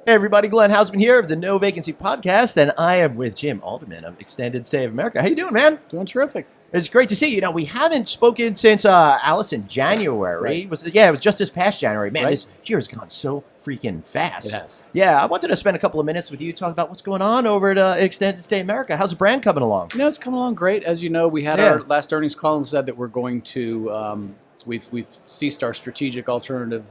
Hey everybody, Glenn Hausman here of the No Vacancy Podcast, and I am with Jim Alderman of Extended Stay of America. How you doing, man? Doing terrific. It's great to see you. You know, we haven't spoken since Alice in January. Right. It was just this past January. Man, Right. This year has gone so freaking fast. It has. Yeah, I wanted to spend a couple of minutes with you, talk about what's going on over at Extended Stay America. How's the brand coming along? You know, it's coming along great. As you know, we had our last earnings call and said that we're going to, we've ceased our strategic alternative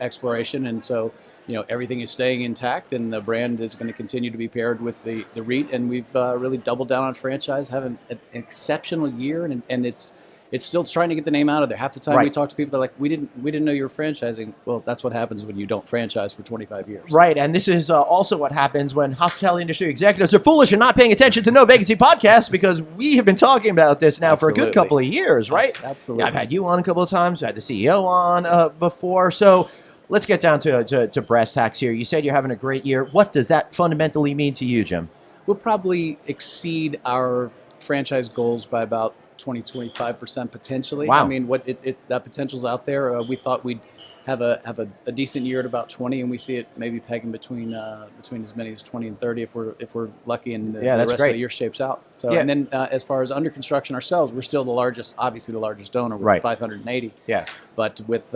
exploration. And so, you know, everything is staying intact and the brand is going to continue to be paired with the REIT. And we've really doubled down on franchise, having an exceptional year. And it's still trying to get the name out of there. Half the time we talk to people, they're like, we didn't know you were franchising. Well, that's what happens when you don't franchise for 25 years. Right, and this is also what happens when hospitality industry executives are foolish and not paying attention to No Vacancy Podcast, because we have been talking about this now for a good couple of years, right? Absolutely. I've had you on a couple of times. I had the CEO on before. So let's get down to brass tacks here. You said you're having a great year. What does that fundamentally mean to you, Jim? We'll probably exceed our franchise goals by about 20-25% potentially. Wow. I mean, that potential's out there. We thought we'd have a decent year at about 20, and we see it maybe pegging between as many as 20 and 30 if we're lucky, and the rest of the year shapes out. So, and then as far as under construction ourselves, we're still obviously the largest owner with 580. Yeah. But with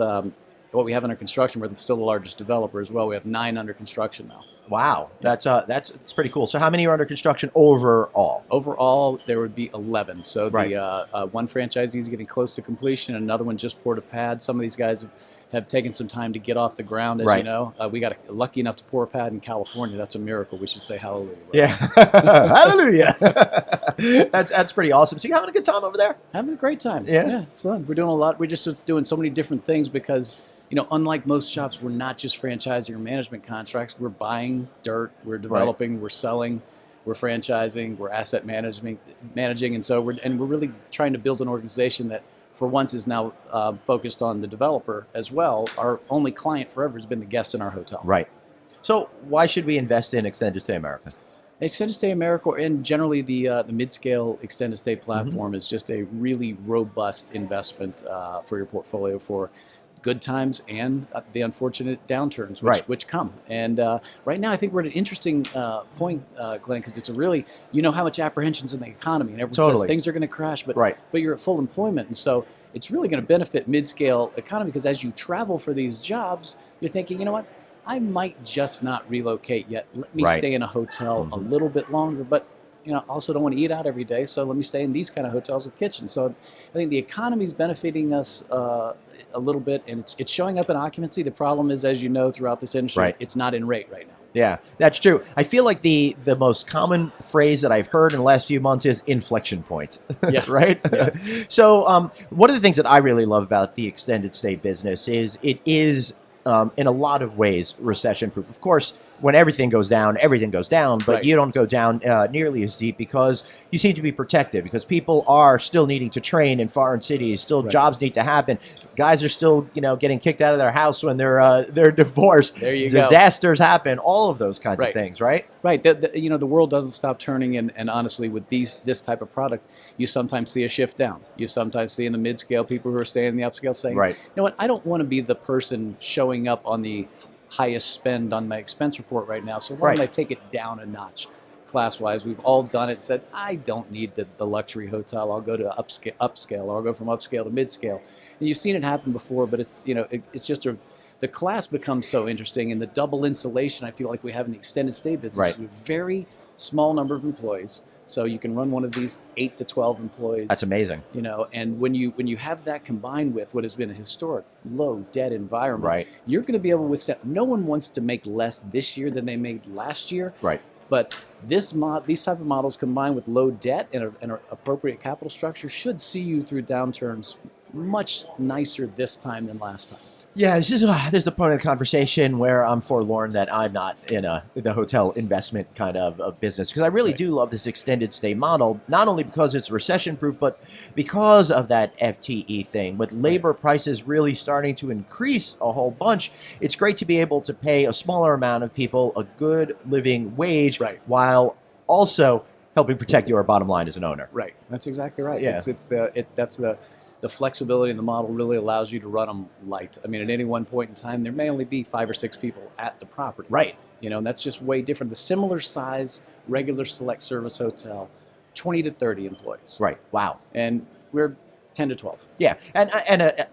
what we have under construction, we're still the largest developer as well. We have 9 under construction now. Wow, that's pretty cool. So how many are under construction overall? Overall, there would be 11. So the one franchisee is getting close to completion. Another one just poured a pad. Some of these guys have taken some time to get off the ground, as you know. We got lucky enough to pour a pad in California. That's a miracle. We should say hallelujah. Right? Yeah, hallelujah. That's pretty awesome. So you having a good time over there? Having a great time. Yeah, it's fun. We're doing a lot. We're just doing so many different things because, you know, unlike most shops, we're not just franchising or management contracts. We're buying dirt, we're developing, we're selling, we're franchising, we're asset managing, and so we're really trying to build an organization that, for once, is now focused on the developer as well. Our only client forever has been the guest in our hotel. Right. So why should we invest in Extended Stay America? Extended Stay America, and generally the mid-scale extended stay platform, is just a really robust investment for your portfolio for good times and the unfortunate downturns which come. And right now I think we're at an interesting point, Glenn, because it's you know how much apprehension's in the economy, and everyone says things are going to crash, but you're at full employment, and so it's really going to benefit mid-scale economy, because as you travel for these jobs, you're thinking, you know what, I might just not relocate yet. Let me stay in a hotel a little bit longer, but you know, also don't want to eat out every day, so let me stay in these kind of hotels with kitchens. So I think the economy's benefiting us a little bit, and it's showing up in occupancy. The problem is, as you know, throughout this industry, it's not in rate right now. Yeah, that's true. I feel like the most common phrase that I've heard in the last few months is inflection point. Yes. Right? Yeah. So one of the things that I really love about the extended stay business is it is, in a lot of ways, recession-proof. Of course, when everything goes down, but you don't go down nearly as deep, because you seem to be protected, because people are still needing to train in foreign cities, still jobs need to happen. Guys are still, you know, getting kicked out of their house when they're divorced. There you go. Disasters happen, all of those kinds of things, right? Right. You know, the world doesn't stop turning, and honestly, with this type of product, you sometimes see a shift down. You sometimes see in the mid-scale people who are staying in the upscale saying, you know what, I don't want to be the person showing up on the highest spend on my expense report right now, so why don't I take it down a notch class-wise? We've all done it, said, I don't need the luxury hotel. I'll go to upscale, or I'll go from upscale to mid-scale. And you've seen it happen before, but it's, you know, it's just the class becomes so interesting, and the double insulation I feel like we have in the extended stay business with very small number of employees. So you can run one of these 8 to 12 employees. That's amazing. You know, and when you have that combined with what has been a historic low debt environment, you're going to be able to withstand. No one wants to make less this year than they made last year. Right. But these type of models combined with low debt and an appropriate capital structure should see you through downturns much nicer this time than last time. Yeah, this is the point of the conversation where I'm forlorn that I'm not in the hotel investment kind of business, because I really do love this extended stay model, not only because it's recession-proof, but because of that FTE thing. With labor prices really starting to increase a whole bunch, it's great to be able to pay a smaller amount of people a good living wage while also helping protect your bottom line as an owner. Right. That's exactly right. Yeah. That's the the flexibility in the model really allows you to run them light. I mean, at any one point in time, there may only be 5 or 6 people at the property. Right. And that's just way different. The similar size regular select service hotel, 20 to 30 employees. Right. Wow. And we're 10 to 12. Yeah, and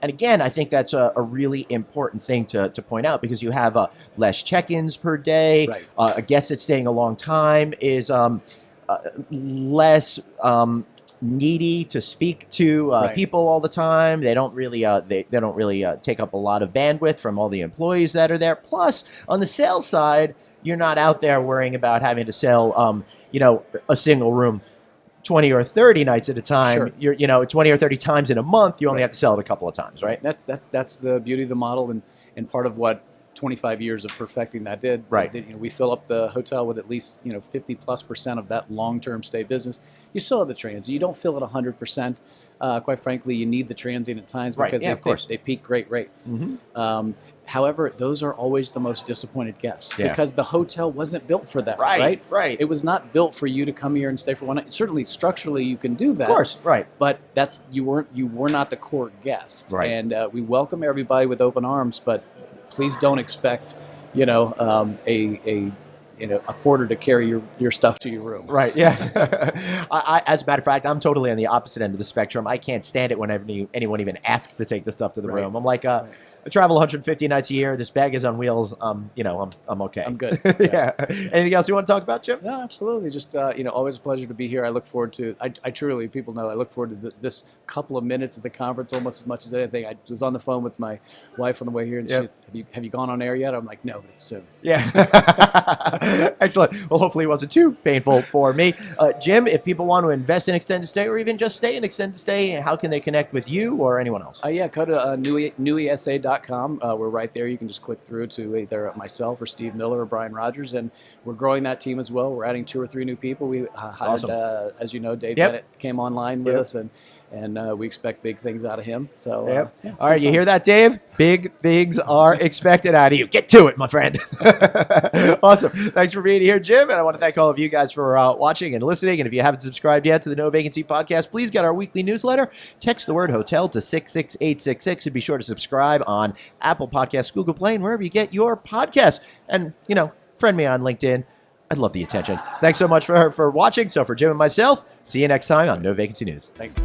again, I think that's a really important thing to point out, because you have less check-ins per day. Right. A guest that's staying a long time is less needy to speak to Right. people all the time. They don't really they don't really take up a lot of bandwidth from all the employees that are there. Plus, on the sales side, you're not out there worrying about having to sell a single room 20 or 30 nights at a time. Sure. You're 20 or 30 times in a month. You only Right. have to sell it a couple of times, right? That's the beauty of the model, and part of what 25 years of perfecting that did. Right. We fill up the hotel with at least 50+% of that long-term stay business. You still have the transient. You don't fill it 100%. Quite frankly, you need the transient at times Right. because Yeah, of course. they peak great rates. Mm-hmm. However, those are always the most disappointed guests Yeah. because the hotel wasn't built for that. Right. Right. It was not built for you to come here and stay for one night. Certainly, structurally, you can do that. Of course. Right. But you were not the core guest. Right. And we welcome everybody with open arms, but please don't expect a porter to carry your stuff to your room. Right. Yeah. I, as a matter of fact, I'm totally on the opposite end of the spectrum. I can't stand it when anyone even asks to take the stuff to the Right. room. I'm like, I travel 150 nights a year. This bag is on wheels. I'm okay. I'm good. Yeah. Anything else you want to talk about, Jim? No, absolutely. Just always a pleasure to be here. I look forward to. I truly, people know, I look forward to this couple of minutes at the conference almost as much as anything. I was on the phone with my wife on the way here, and Yep. she said, have you gone on air yet? I'm like, no, but it's soon. Yeah. Excellent. Well, hopefully it wasn't too painful for me. Jim, if people want to invest in extended stay or even just stay in extended stay, how can they connect with you or anyone else? Yeah, go to newesa.com. We're right there. You can just click through to either myself or Steve Miller or Brian Rogers, and we're growing that team as well. We're adding 2 or 3 new people. We hired, Awesome. as you know, Dave Yep. Bennett came online with Yep. us, and we expect big things out of him. So, Yep. it's All right, been you fun. hear that, Dave? Big things are expected out of you. Get to it, my friend. Awesome. Thanks for being here, Jim. And I want to thank all of you guys for watching and listening. And if you haven't subscribed yet to the No Vacancy podcast, please get our weekly newsletter. Text the word hotel to 66866 and be sure to subscribe on Apple Podcasts, Google Play, and wherever you get your podcasts. And, friend me on LinkedIn. I'd love the attention. Thanks so much for watching. So for Jim and myself, see you next time on No Vacancy News. Thanks.